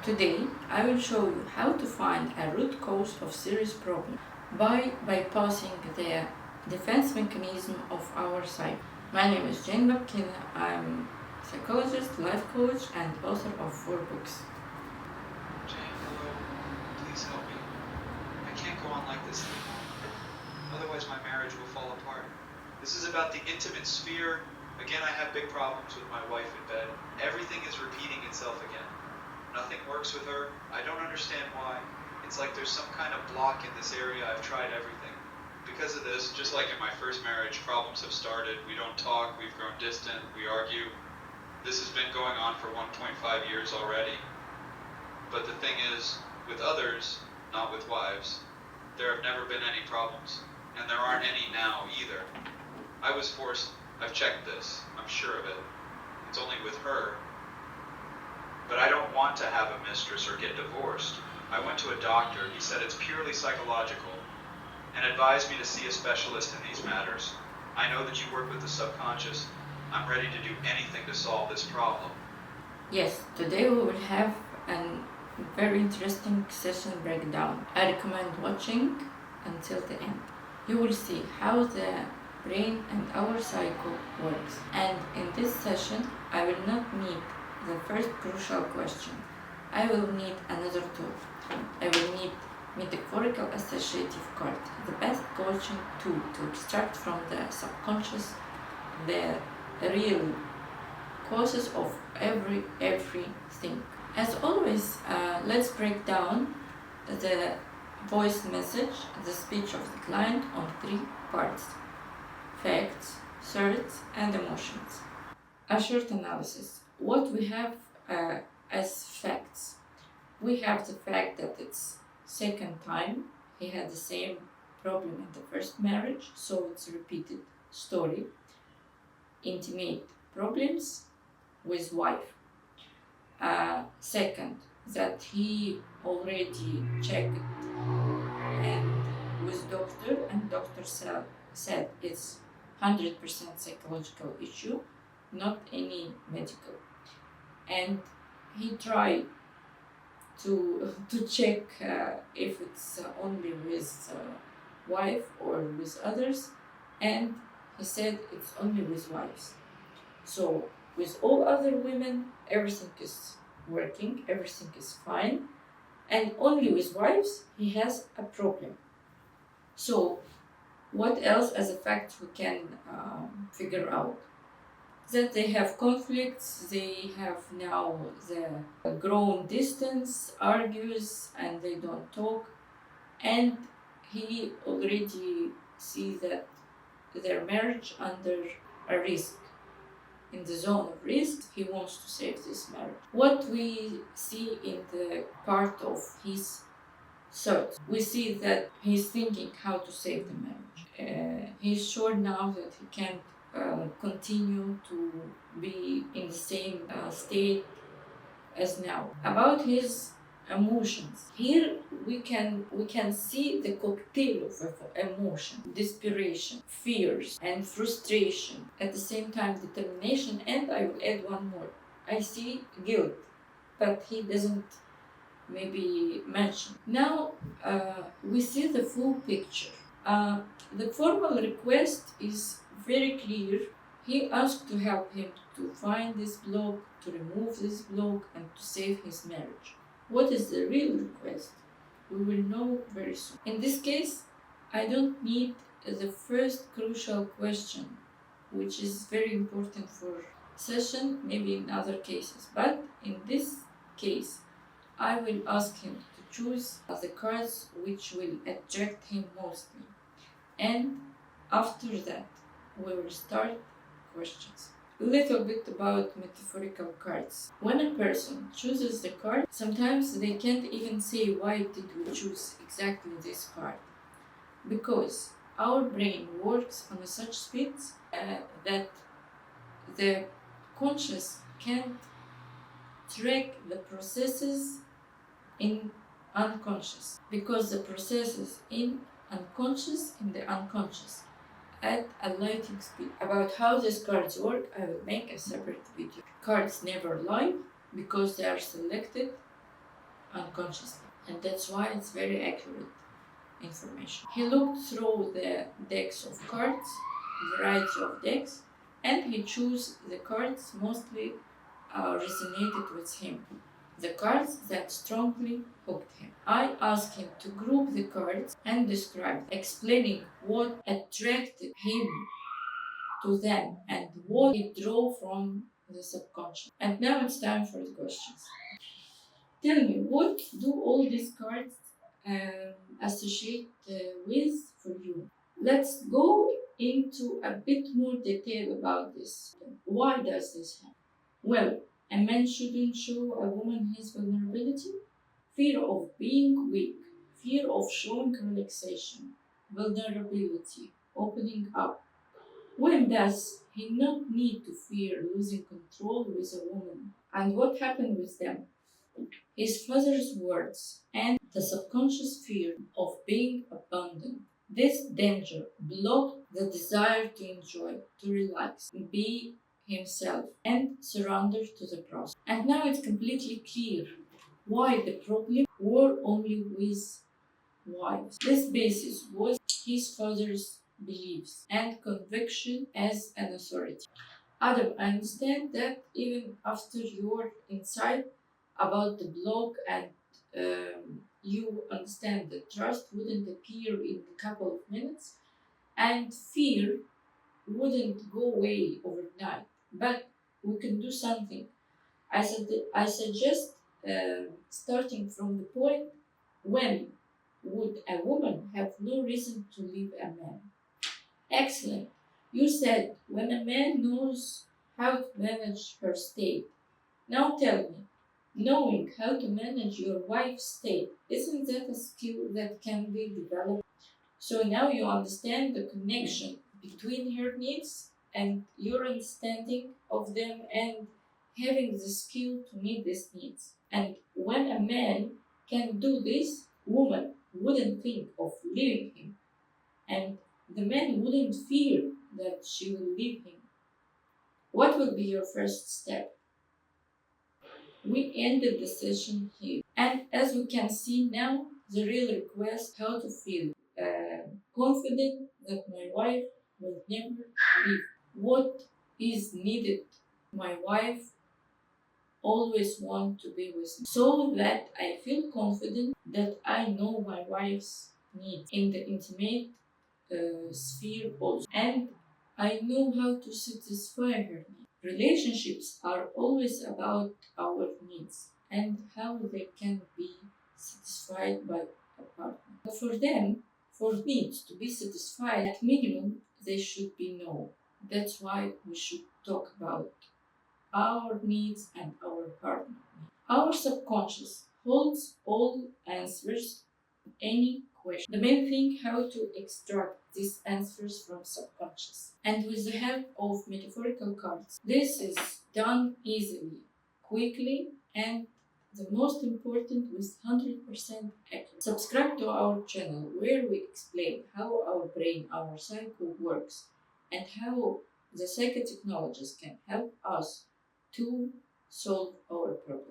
Today, I will show you how to find a root cause of serious problem by bypassing the defense mechanism of our psyche. My name is Jane Babkina. I'm psychologist, life coach, and author of 4 books. Jane, hello. Please help me. I can't go on like this anymore. Otherwise my marriage will fall apart. This is about the intimate sphere. Again, I have big problems with my wife in bed. Everything is repeating itself again. Nothing works with her. I don't understand why. It's like there's some kind of block in this area. I've tried everything. Because of this, just like in my first marriage, problems have started. We don't talk, we've grown distant, we argue. This has been going on for 1.5 years already. But the thing is, with others, not with wives, there have never been any problems. And there aren't any now either. I was forced, I've checked this, I'm sure of it. It's only with her. But I don't want to have a mistress or get divorced. I went to a doctor, he said it's purely psychological, and advised me to see a specialist in these matters. I know that you work with the subconscious. I'm ready to do anything to solve this problem. Yes, today we will have a very interesting session breakdown. I recommend watching until the end. You will see how the brain and our psyche works. And in this session, I will not need the first crucial question. I will need another tool. I will need Metaphorical associative card, the best coaching tool to extract from the subconscious the real causes of everything. As always, let's break down the voice message, the speech of the client, on 3 parts: facts, thoughts, and emotions. A short analysis. What we have as facts. We have the fact that it's second time he had the same problem in the first marriage, so it's a repeated story. Intimate problems with wife. Second, that he already checked and with doctor, and doctor said it's 100% psychological issue, not any medical. And he tried to check if it's only with wife or with others, and he said it's only with wives. So with all other women, everything is working, everything is fine, and only with wives he has a problem. So what else as a fact we can figure out? That they have conflicts, they have now the grown distance, argues, and they don't talk, and he already sees that their marriage under a risk, in the zone of risk. He wants to save this marriage. What we see in the part of his thoughts, we see that he's thinking how to save the marriage. He's sure now that he can't continue to be in the same state as now. About his emotions, here we can see the cocktail of emotion: desperation, fears, and frustration. At the same time, determination, and I will add one more. I see guilt, but he doesn't maybe mention. Now we see the full picture. The formal request is very clear. He asked to help him to find this block, to remove this block, and to save his marriage. What is the real request? We will know very soon. In this case, I don't need the first crucial question, which is very important for session, maybe in other cases. But in this case, I will ask him to choose the cards which will attract him mostly. And after that, we will start questions. A little bit about metaphorical cards. When a person chooses the card, sometimes they can't even say why did we choose exactly this card. Because our brain works on such speed that the conscious can't track the processes in unconscious. Because the processes in the unconscious at a lightning speed. About how these cards work, I will make a separate video. Cards never lie because they are selected unconsciously. And that's why it's very accurate information. He looked through the decks of cards, variety of decks, and he chose the cards mostly resonated with him, the cards that strongly hooked him. I asked him to group the cards and describe, explaining what attracted him to them and what he drew from the subconscious. And now it's time for the questions. Tell me, what do all these cards associate with for you? Let's go into a bit more detail about this. Why does this happen? Well, a man shouldn't show a woman his vulnerability, fear of being weak, fear of showing relaxation, vulnerability, opening up. When does he not need to fear losing control with a woman? And what happened with them? His father's words and the subconscious fear of being abandoned. This danger blocked the desire to enjoy, to relax, be himself, and surrender to the process. And now it's completely clear why the problem were only with wives. This basis was his father's beliefs and conviction as an authority. Adam, I understand that even after your insight about the blog and you understand that trust wouldn't appear in a couple of minutes and fear wouldn't go away overnight. But we can do something. I suggest starting from the point when would a woman have no reason to leave a man? Excellent. You said when a man knows how to manage her state. Now tell me, knowing how to manage your wife's state, isn't that a skill that can be developed? So now you understand the connection between her needs and your understanding of them and having the skill to meet these needs. And when a man can do this, woman wouldn't think of leaving him and the man wouldn't fear that she will leave him. What would be your first step? We ended the session here. And as we can see now, the real request how to feel confident that my wife will never leave. What is needed? My wife always want to be with me so that I feel confident that I know my wife's needs in the intimate sphere also. And I know how to satisfy her needs. Relationships are always about our needs and how they can be satisfied by a partner. But for them, for needs to be satisfied, at minimum, they should be known. That's why we should talk about our needs and our partner. Our subconscious holds all answers any question. The main thing how to extract these answers from subconscious. And with the help of metaphorical cards, this is done easily, quickly, and the most important with 100% accuracy. Subscribe to our channel where we explain how our brain, our psyche works, and how the psychotechnologies can help us to solve our problems.